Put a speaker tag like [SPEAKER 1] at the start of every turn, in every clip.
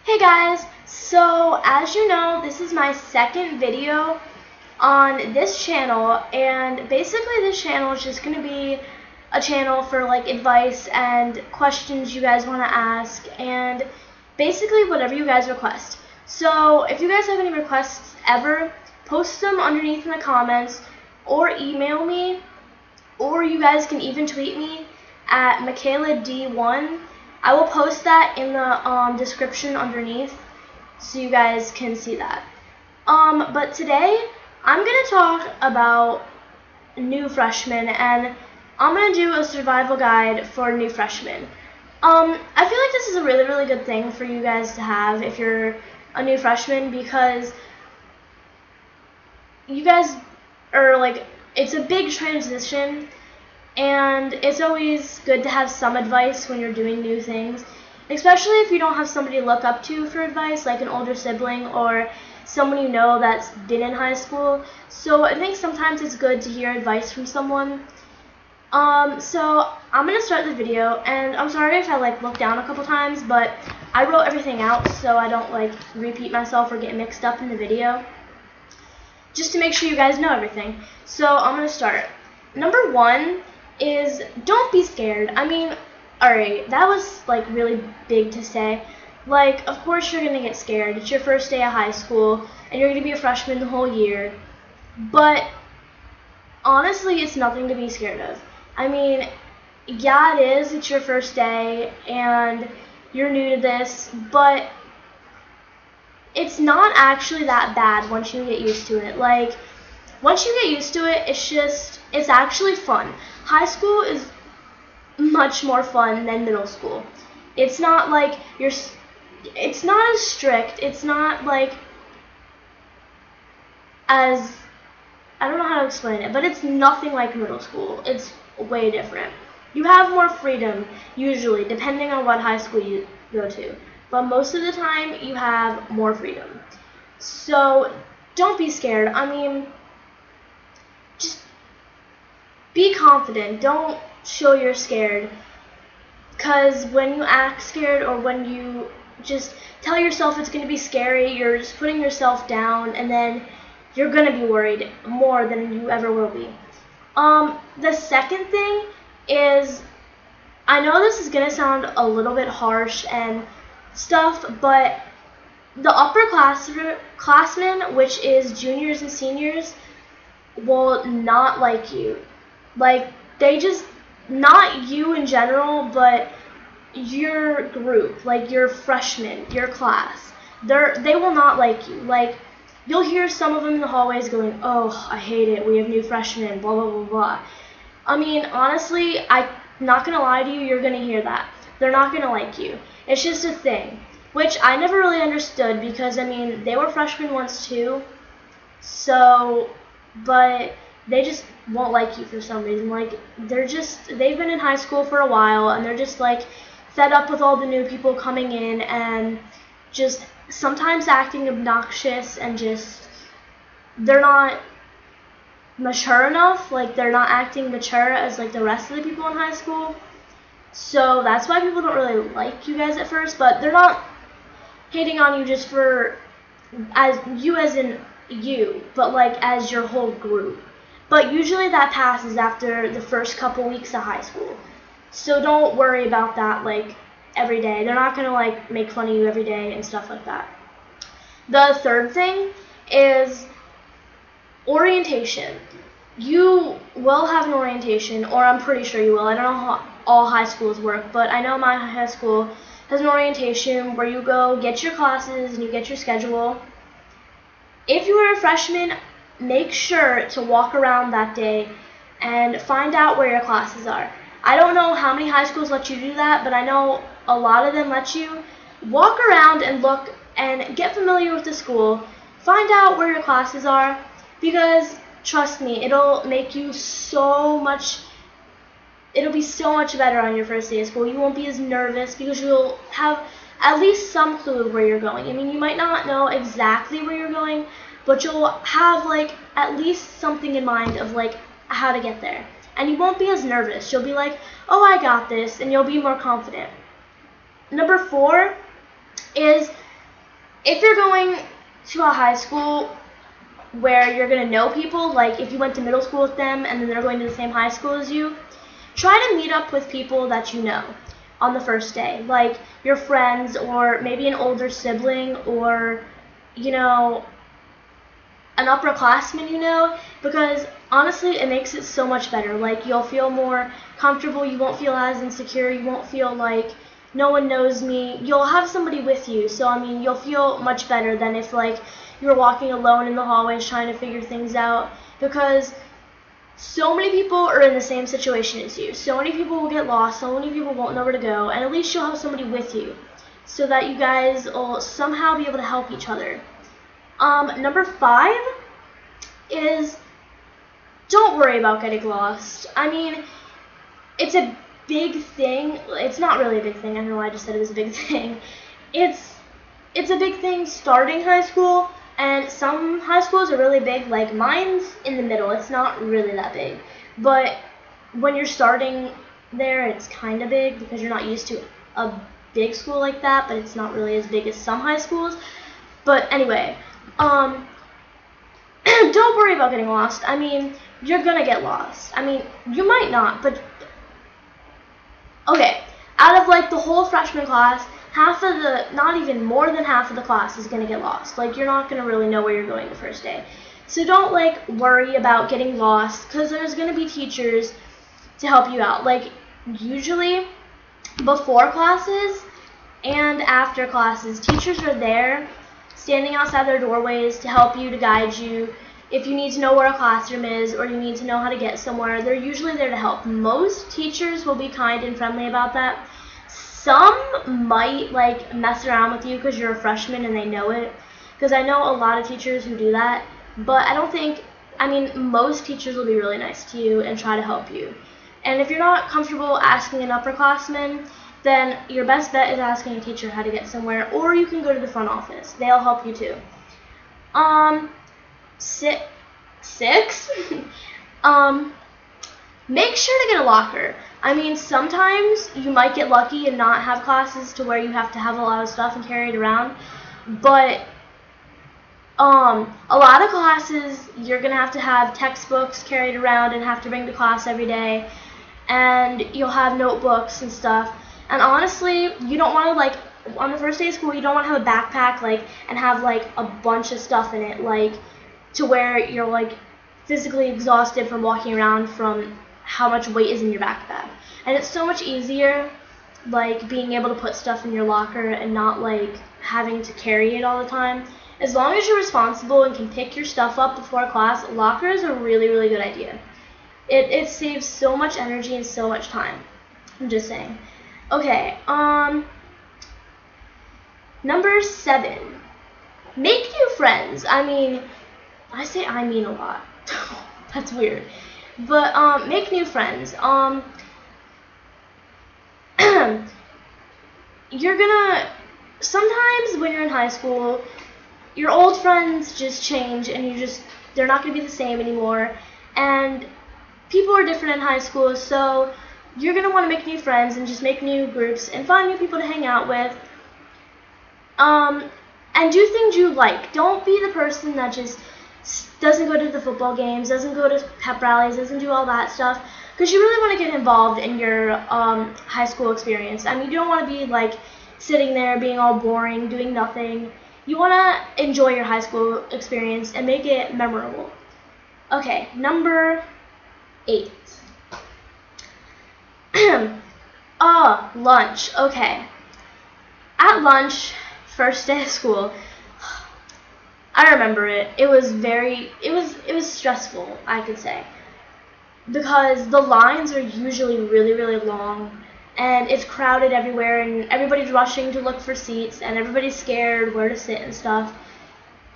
[SPEAKER 1] Hey guys, so as you know, this is my second video on this channel, and basically this channel is just going to be a channel for like advice and questions you guys want to ask, and basically whatever you guys request. So if you guys have any requests ever, post them underneath in the comments or email me, or you guys can even tweet me at MichaelaD1. I will post that in the description underneath so you guys can see that. But today I'm going to talk about new freshmen, and I'm going to do a survival guide for new freshmen. I feel like this is a really, really good thing for you guys to have if you're a new freshman, because you guys are like, it's a big transition, and it's always good to have some advice when you're doing new things, especially if you don't have somebody to look up to for advice, like an older sibling or someone you know that's been in high school. So I think sometimes it's good to hear advice from someone. So I'm going to start the video, and I'm sorry if I look down a couple times, but I wrote everything out so I don't repeat myself or get mixed up in the video, just to make sure you guys know everything. So I'm going to start. Number one is don't be scared. I mean, alright, that was really big to say. Of course you're gonna get scared. It's your first day of high school and you're gonna be a freshman the whole year. But honestly, it's nothing to be scared of. I mean, yeah, it is. It's your first day and you're new to this, but it's not actually that bad once you get used to it. Once you get used to it, it's actually fun. High school is much more fun than middle school. It's not it's not as strict. It's not as, I don't know how to explain it, but it's nothing like middle school. It's way different. You have more freedom, usually, depending on what high school you go to. But most of the time, you have more freedom. So don't be scared. I mean, just be confident. Don't show you're scared, because when you act scared or when you just tell yourself it's going to be scary, you're just putting yourself down, and then you're going to be worried more than you ever will be. The second thing is, I know this is going to sound a little bit harsh and stuff, but the upperclassmen, which is juniors and seniors, will not like you. They just, not you in general, but your group, your freshmen, your class, they will not like you. You'll hear some of them in the hallways going, "Oh, I hate it, we have new freshmen, blah, blah, blah, blah." I mean, honestly, I'm not going to lie to you, you're going to hear that. They're not going to like you. It's just a thing, which I never really understood, because, I mean, they were freshmen once too, but they just won't like you for some reason. They've been in high school for a while, and they're just fed up with all the new people coming in and just sometimes acting obnoxious, and just, they're not mature enough. They're not acting mature as the rest of the people in high school. So that's why people don't really like you guys at first, but they're not hating on you just as in you, but as your whole group. But usually that passes after the first couple weeks of high school. So don't worry about that every day. They're not going to make fun of you every day and stuff like that. The third thing is orientation. You will have an orientation, or I'm pretty sure you will. I don't know how all high schools work, but I know my high school has an orientation where you go get your classes and you get your schedule. If you are a freshman, make sure to walk around that day and find out where your classes are. I don't know how many high schools let you do that, but I know a lot of them let you. Walk around and look and get familiar with the school. Find out where your classes are, because trust me, it'll make you it'll be so much better on your first day of school. You won't be as nervous because you'll have at least some clue of where you're going. I mean, you might not know exactly where you're going, but you'll have at least something in mind of how to get there. And you won't be as nervous. You'll be "Oh, I got this," and you'll be more confident. Number 4 is if you're going to a high school where you're going to know people, like if you went to middle school with them and then they're going to the same high school as you, try to meet up with people that you know on the first day, like your friends or maybe an older sibling or, you know, an upperclassman you know, because honestly it makes it so much better. Like you'll feel more comfortable, you won't feel as insecure, you won't feel like no one knows me. You'll have somebody with you, so I mean you'll feel much better than if like you're walking alone in the hallways trying to figure things out, because so many people are in the same situation as you. So many people will get lost, so many people won't know where to go, and at least you'll have somebody with you so that you guys will somehow be able to help each other. Number 5 is don't worry about getting lost. I mean, it's a big thing. It's not really a big thing. I don't know why I just said it was a big thing. It's a big thing starting high school, and some high schools are really big. Like mine's in the middle. It's not really that big. But when you're starting there, it's kind of big because you're not used to a big school like that, but it's not really as big as some high schools. But anyway, don't worry about getting lost. I mean, you're gonna get lost. I mean, you might not, but okay, out of like the whole freshman class, not even more than half of the class is gonna get lost. Like you're not gonna really know where you're going the first day. So don't like worry about getting lost, because there's gonna be teachers to help you out. Like usually before classes and after classes, teachers are there standing outside their doorways to help you, to guide you. If you need to know where a classroom is or you need to know how to get somewhere, they're usually there to help. Most teachers will be kind and friendly about that. Some might like mess around with you because you're a freshman and they know it, because I know a lot of teachers who do that, but most teachers will be really nice to you and try to help you. And if you're not comfortable asking an upperclassman, then your best bet is asking a teacher how to get somewhere, or you can go to the front office. They'll help you too. Six. Make sure to get a locker. I mean, sometimes you might get lucky and not have classes to where you have to have a lot of stuff and carry it around, but a lot of classes you're gonna have to have textbooks carried around and have to bring to class every day, and you'll have notebooks and stuff. And honestly, you don't want to, like, on the first day of school, you don't want to have a backpack, like, and have, like, a bunch of stuff in it, like, to where you're, like, physically exhausted from walking around from how much weight is in your backpack. And it's so much easier, like, being able to put stuff in your locker and not, like, having to carry it all the time. As long as you're responsible and can pick your stuff up before class, a locker is a really, really good idea. It saves so much energy and so much time. I'm just saying. Okay, number 7, make new friends. I mean, I say I mean a lot. That's weird. But, make new friends. Sometimes when you're in high school, your old friends just change and they're not going to be the same anymore. And people are different in high school, so you're going to want to make new friends and just make new groups and find new people to hang out with. And do things you like. Don't be the person that just doesn't go to the football games, doesn't go to pep rallies, doesn't do all that stuff, because you really want to get involved in your high school experience. I mean, you don't want to be like sitting there being all boring, doing nothing. You want to enjoy your high school experience and make it memorable. Okay, number 8. Lunch. Okay. At lunch, first day of school, I remember it. It was stressful, I could say, because the lines are usually really, really long, and it's crowded everywhere, and everybody's rushing to look for seats, and everybody's scared where to sit and stuff.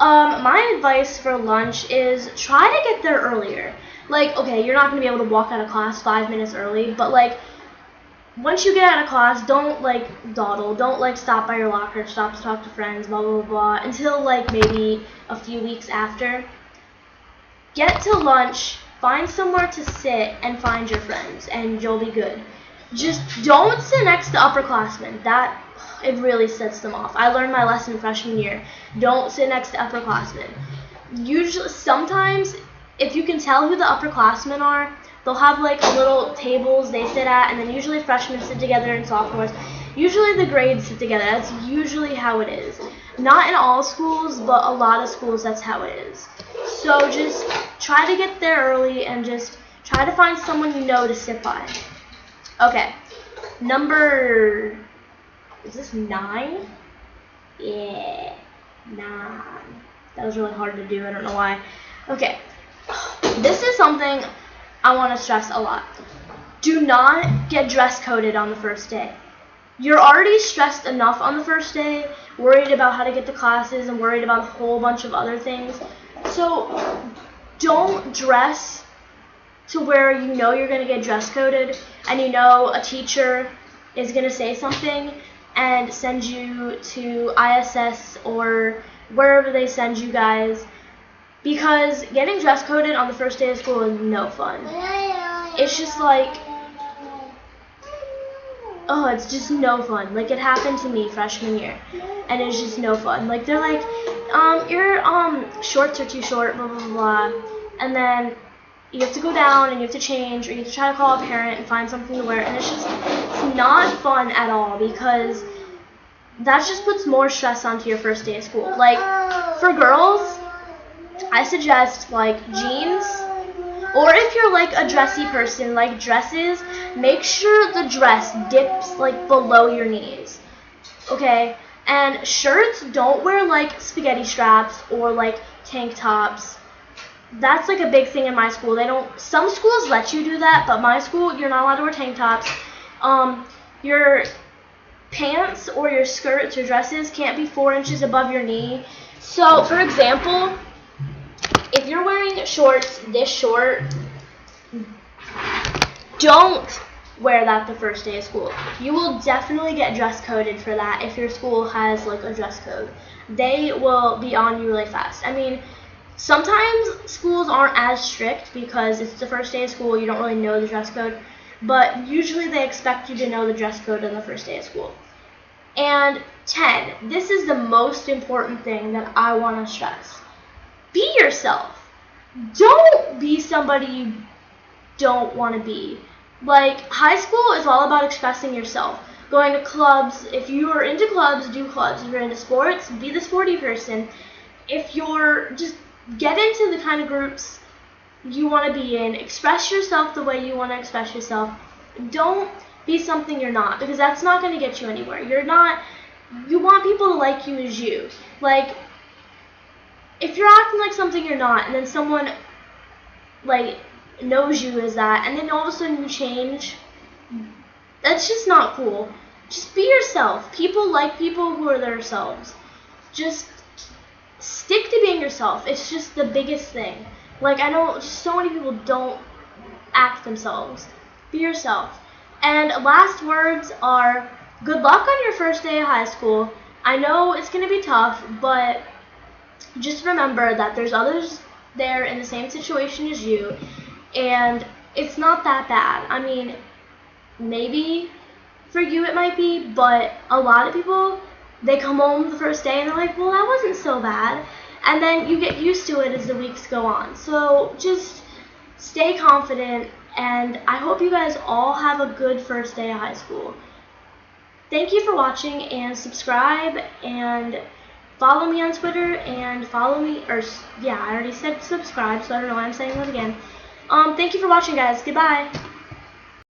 [SPEAKER 1] My advice for lunch is try to get there earlier. Like, okay, you're not going to be able to walk out of class 5 minutes early, but like, once you get out of class, don't like dawdle, don't like stop by your locker, stop to talk to friends, blah, blah, blah, until like maybe a few weeks after. Get to lunch, find somewhere to sit, and find your friends, and you'll be good. Just don't sit next to upperclassmen. That It really sets them off. I learned my lesson freshman year. Don't sit next to upperclassmen. Usually, sometimes, if you can tell who the upperclassmen are, they'll have like little tables they sit at, and then usually freshmen sit together and sophomores. Usually the grades sit together. That's usually how it is. Not in all schools, but a lot of schools that's how it is. So just try to get there early and just try to find someone you know to sit by. Okay, number, is this 9? Yeah, 9. That was really hard to do, I don't know why. Okay, this is something I want to stress a lot. Do not get dress coded on the first day. You're already stressed enough on the first day, worried about how to get to classes and worried about a whole bunch of other things. So don't dress to where you know you're going to get dress coded and you know a teacher is going to say something and send you to ISS or wherever they send you guys, because getting dress coded on the first day of school is no fun. It's just like, oh, it's just no fun. Like, it happened to me freshman year, and it's just no fun. Like, they're like, your shorts are too short, blah, blah, blah, and then you have to go down and you have to change, or you have to try to call a parent and find something to wear, and it's not fun at all, because that just puts more stress onto your first day of school. Like, for girls, I suggest, like, jeans, or if you're, like, a dressy person, like dresses, make sure the dress dips, like, below your knees, okay? And shirts, don't wear, like, spaghetti straps or, like, tank tops. That's, like, a big thing in my school. Some schools let you do that, but my school, you're not allowed to wear tank tops. Your pants or your skirts or dresses can't be 4 inches above your knee. So, for example, if you're wearing shorts this short, don't wear that the first day of school. You will definitely get dress coded for that if your school has like a dress code. They will be on you really fast. I mean, sometimes schools aren't as strict because it's the first day of school, you don't really know the dress code, but usually they expect you to know the dress code on the first day of school. And 10, this is the most important thing that I want to stress. Be yourself. Don't be somebody you don't want to be. Like, high school is all about expressing yourself. Going to clubs. If you are into clubs, do clubs. If you're into sports, be the sporty person. If you're just get into the kind of groups you want to be in. Express yourself the way you want to express yourself. Don't be something you're not, because that's not going to get you anywhere. You want people to like you as you. Like, if you're acting like something you're not, and then someone, like, knows you as that, and then all of a sudden you change, that's just not cool. Just be yourself. People like people who are themselves. Just stick to being yourself. It's just the biggest thing. Like, I know so many people don't act themselves. Be yourself. And last words are, good luck on your first day of high school. I know it's going to be tough, but just remember that there's others there in the same situation as you, and it's not that bad. I mean, maybe for you it might be, but a lot of people, they come home the first day and they're like, well, that wasn't so bad. And then you get used to it as the weeks go on. So just stay confident, and I hope you guys all have a good first day of high school. Thank you for watching, and subscribe, and follow me on Twitter, and follow me, or yeah, I already said subscribe, so I don't know why I'm saying that again. Thank you for watching, guys. Goodbye.